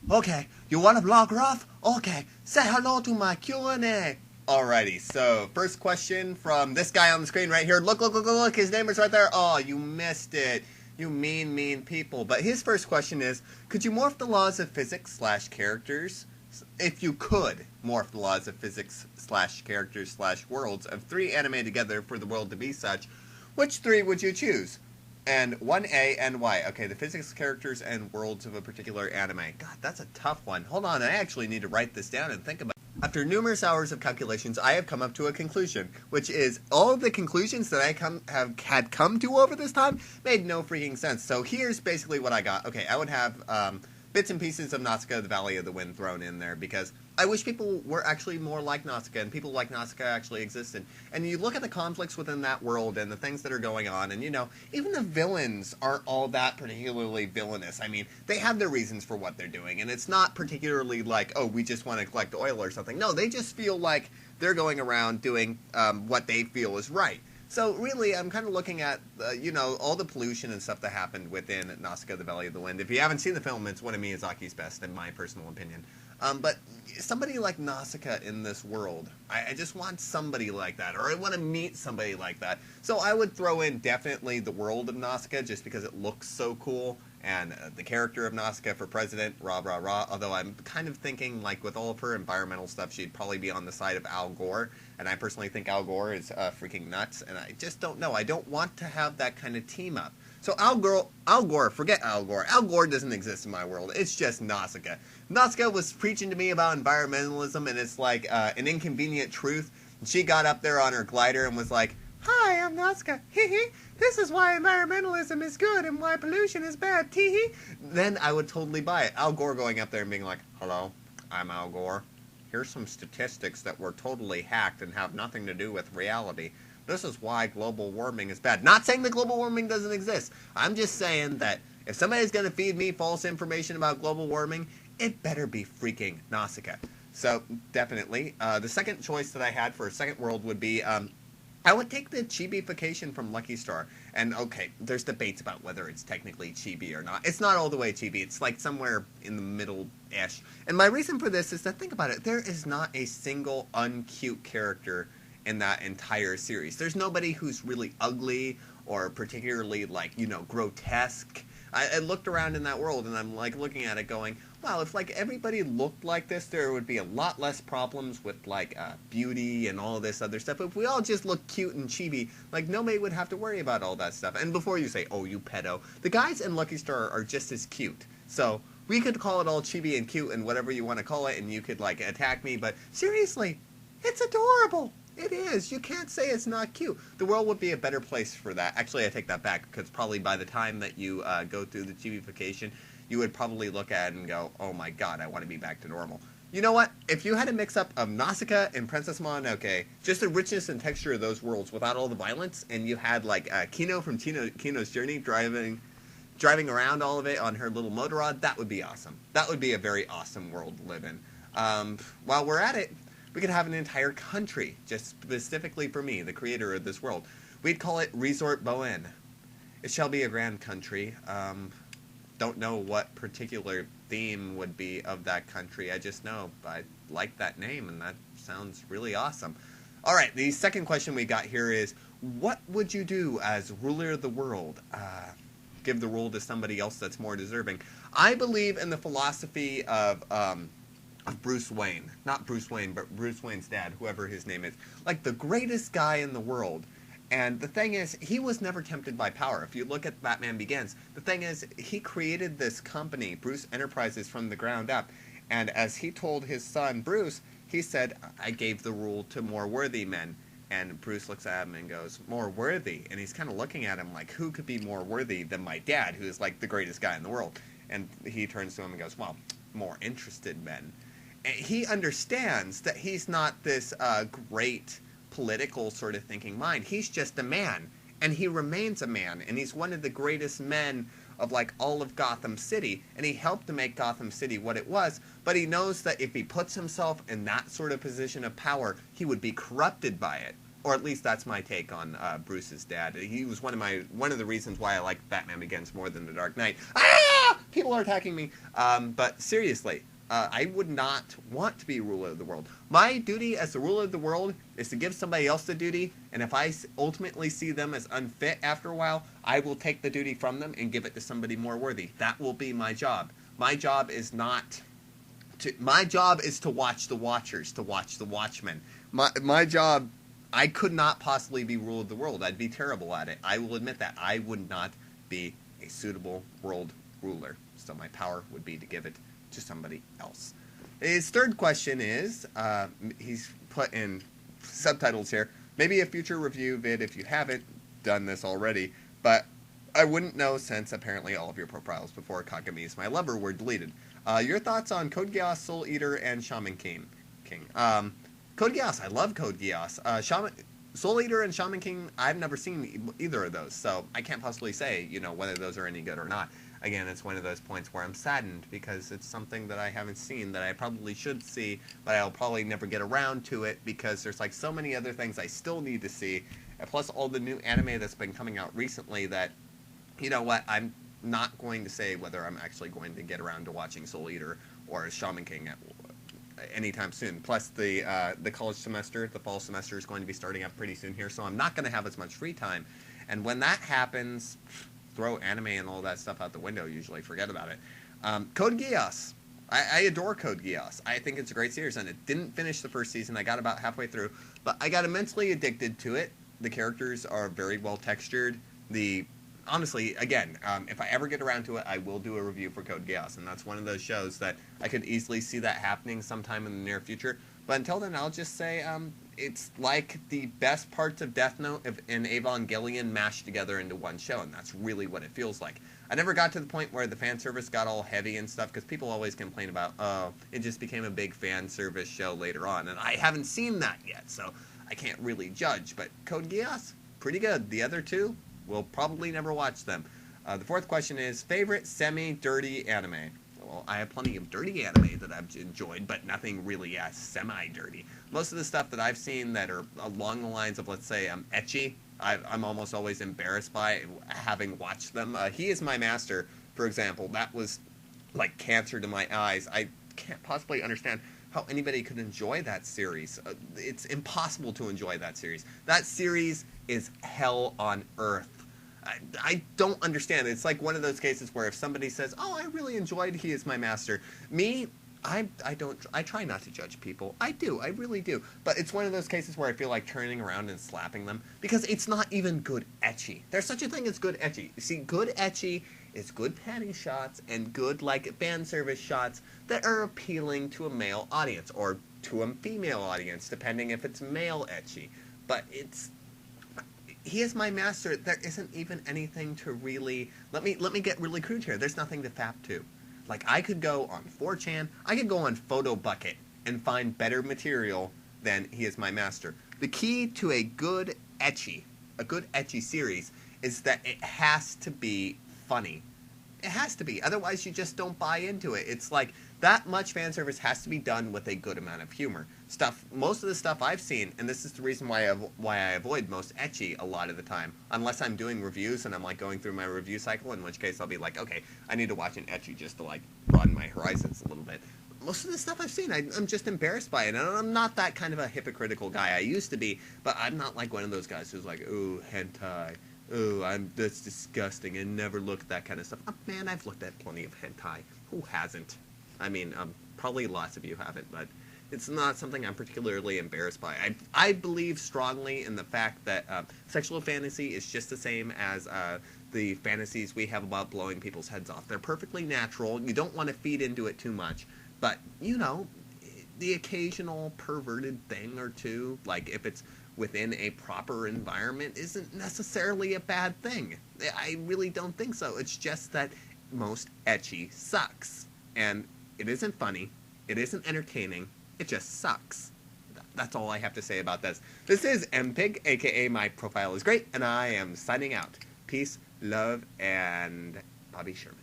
Okay, you want to block Ruff? Okay, say hello to my Q&A. Alrighty, so first question from this guy on the screen right here. Look, look, look, look, his name is right there. Oh, you missed it. You mean, mean people. But his first question is, could you morph the laws of physics slash characters? If you could morph the laws of physics slash characters slash worlds of three anime together for the world to be such, which three would you choose? And 1A and Y. Okay, the physics, characters, and worlds of a particular anime. God, that's a tough one. Hold on, I actually need to write this down and think about it. After numerous hours of calculations, I have come up to a conclusion, which is all of the conclusions that I had come to over this time made no freaking sense. So here's basically what I got. Okay, I would have bits and pieces of Nausicaa, the Valley of the Wind thrown in there, because I wish people were actually more like Nausicaa, and people like Nausicaa actually existed. And you look at the conflicts within that world, and the things that are going on, and even the villains aren't all that particularly villainous. I mean, they have their reasons for what they're doing, and it's not particularly like, oh, we just want to collect oil or something. No, they just feel like they're going around doing what they feel is right. So really, I'm kind of looking at, all the pollution and stuff that happened within Nausicaa, the Valley of the Wind. If you haven't seen the film, it's one of Miyazaki's best, in my personal opinion. But somebody like Nausicaa in this world, I just want somebody like that, or I want to meet somebody like that. So I would throw in definitely the world of Nausicaa, just because it looks so cool, and the character of Nausicaa for president, rah, rah, rah. Although I'm kind of thinking, like, with all of her environmental stuff, she'd probably be on the side of Al Gore, and I personally think Al Gore is freaking nuts, and I just don't know. I don't want to have that kind of team up. So Al Gore, forget Al Gore. Al Gore doesn't exist in my world. It's just Nausicaa. Nausicaa was preaching to me about environmentalism, and it's like an inconvenient truth. And she got up there on her glider and was like, "Hi, I'm Nausicaa. Hee hee. This is why environmentalism is good and why pollution is bad. Tee hee." Then I would totally buy it. Al Gore going up there and being like, "Hello, I'm Al Gore. Here's some statistics that were totally hacked and have nothing to do with reality. This is why global warming is bad." Not saying that global warming doesn't exist. I'm just saying that if somebody's going to feed me false information about global warming, it better be freaking Nausicaa. So, definitely. The second choice that I had for a second world would be, I would take the chibification from Lucky Star. And, okay, there's debates about whether it's technically chibi or not. It's not all the way chibi. It's like somewhere in the middle-ish. And my reason for this is that, think about it, there is not a single uncute character in that entire series. There's nobody who's really ugly or particularly, grotesque. I looked around in that world, and I'm, looking at it going, wow, if, everybody looked like this, there would be a lot less problems with, beauty and all this other stuff. If we all just look cute and chibi, nobody would have to worry about all that stuff. And before you say, oh, you pedo, the guys in Lucky Star are just as cute. So, we could call it all chibi and cute and whatever you want to call it, and you could, attack me, but seriously, it's adorable. It is. You can't say it's not cute. The world would be a better place for that. Actually, I take that back, because probably by the time that you go through the chibification, you would probably look at it and go, oh my god, I want to be back to normal. You know what? If you had a mix-up of Nausicaa and Princess Mononoke, just the richness and texture of those worlds without all the violence, and you had, Kino from Kino's Journey driving around all of it on her little motorrad, that would be awesome. That would be a very awesome world to live in. While we're at it, we could have an entire country, just specifically for me, the creator of this world. We'd call it Resort Boen. It shall be a grand country. Don't know what particular theme would be of that country. I just know I like that name, and that sounds really awesome. All right, the second question we got here is, what would you do as ruler of the world? Give the rule to somebody else that's more deserving. I believe in the philosophy of Bruce Wayne. Not Bruce Wayne, but Bruce Wayne's dad, whoever his name is. Like the greatest guy in the world. And the thing is, he was never tempted by power. If you look at Batman Begins, the thing is, he created this company, Bruce Enterprises, from the ground up. And as he told his son, Bruce, he said, I gave the rule to more worthy men. And Bruce looks at him and goes, more worthy? And he's kind of looking at him like, who could be more worthy than my dad, who is like the greatest guy in the world? And he turns to him and goes, well, more interested men. And he understands that he's not this great political sort of thinking mind. He's just a man, and he remains a man, and he's one of the greatest men of all of Gotham City, and he helped to make Gotham City what it was, but he knows that if he puts himself in that sort of position of power, he would be corrupted by it. Or at least that's my take on Bruce's dad. He was one of the reasons why I like Batman Begins more than The Dark Knight. Ah! people are attacking me. But seriously, I would not want to be ruler of the world. My duty as the ruler of the world is to give somebody else the duty, and if I ultimately see them as unfit after a while, I will take the duty from them and give it to somebody more worthy. That will be my job. My job is not to, my job is to watch the watchers, to watch the watchmen. My job, I could not possibly be ruler of the world. I'd be terrible at it. I will admit that. I would not be a suitable world ruler. So my power would be to give it to somebody else. His third question is, he's put in subtitles here, maybe a future review vid if you haven't done this already, but I wouldn't know since apparently all of your profiles before Kagami is my lover were deleted. Your thoughts on Code Geass, Soul Eater, and Shaman King? Code Geass, I love Code Geass. Soul Eater and Shaman King, I've never seen either of those, so I can't possibly say, whether those are any good or not. Again, it's one of those points where I'm saddened because it's something that I haven't seen that I probably should see, but I'll probably never get around to it because there's like so many other things I still need to see, and plus all the new anime that's been coming out recently that, you know what, I'm not going to say whether I'm actually going to get around to watching Soul Eater or Shaman King anytime soon. Plus the college semester, the fall semester is going to be starting up pretty soon here, so I'm not going to have as much free time, and when that happens, throw anime and all that stuff out the window, usually forget about it. Code Geass. I adore Code Geass. I think it's a great series, and it didn't finish the first season. I got about halfway through, but I got immensely addicted to it. The characters are very well textured. Honestly, again, if I ever get around to it, I will do a review for Code Geass, and that's one of those shows that I could easily see that happening sometime in the near future. But until then, I'll just say it's like the best parts of Death Note and Evangelion mashed together into one show, and that's really what it feels like. I never got to the point where the fan service got all heavy and stuff, because people always complain about, oh, it just became a big fan service show later on, and I haven't seen that yet, so I can't really judge. But Code Geass, pretty good. The other two, we'll probably never watch them. The fourth question is, favorite semi-dirty anime? Well, I have plenty of dirty anime that I've enjoyed, but nothing really semi-dirty. Most of the stuff that I've seen that are along the lines of, let's say, ecchi, I'm almost always embarrassed by having watched them. He Is My Master, for example, that was like cancer to my eyes. I can't possibly understand how anybody could enjoy that series. It's impossible to enjoy that series. That series is hell on earth. I don't understand. It's like one of those cases where if somebody says, oh, I really enjoyed He Is My Master, me, I try not to judge people. I do, I really do. But it's one of those cases where I feel like turning around and slapping them because it's not even good ecchi. There's such a thing as good ecchi. You see, good ecchi is good panty shots and good, like, fan service shots that are appealing to a male audience or to a female audience, depending if it's male ecchi. But it's... He Is My Master, there isn't even anything to really... Let me get really crude here. There's nothing to fap to. Like, I could go on 4chan, I could go on PhotoBucket and find better material than He Is My Master. The key to a good ecchi series, is that it has to be funny. It has to be. Otherwise, you just don't buy into it. It's like, that much fan service has to be done with a good amount of humor. Most of the stuff I've seen, and this is the reason why I avoid most ecchi a lot of the time, unless I'm doing reviews and I'm like going through my review cycle, in which case I'll be like, okay, I need to watch an ecchi just to like broaden my horizons a little bit. Most of the stuff I've seen, I'm just embarrassed by it, and I'm not that kind of a hypocritical guy. I used to be, but I'm not like one of those guys who's like, ooh, hentai, ooh, that's disgusting, and never looked at that kind of stuff. Oh, man, I've looked at plenty of hentai. Who hasn't? I mean, probably lots of you haven't, but it's not something I'm particularly embarrassed by. I believe strongly in the fact that sexual fantasy is just the same as the fantasies we have about blowing people's heads off. They're perfectly natural. You don't want to feed into it too much. But, the occasional perverted thing or two, like if it's within a proper environment, isn't necessarily a bad thing. I really don't think so. It's just that most ecchi sucks. And it isn't funny. It isn't entertaining. It just sucks. That's all I have to say about this. This is MPig, aka My Profile is Great, and I am signing out. Peace, love, and Bobby Sherman.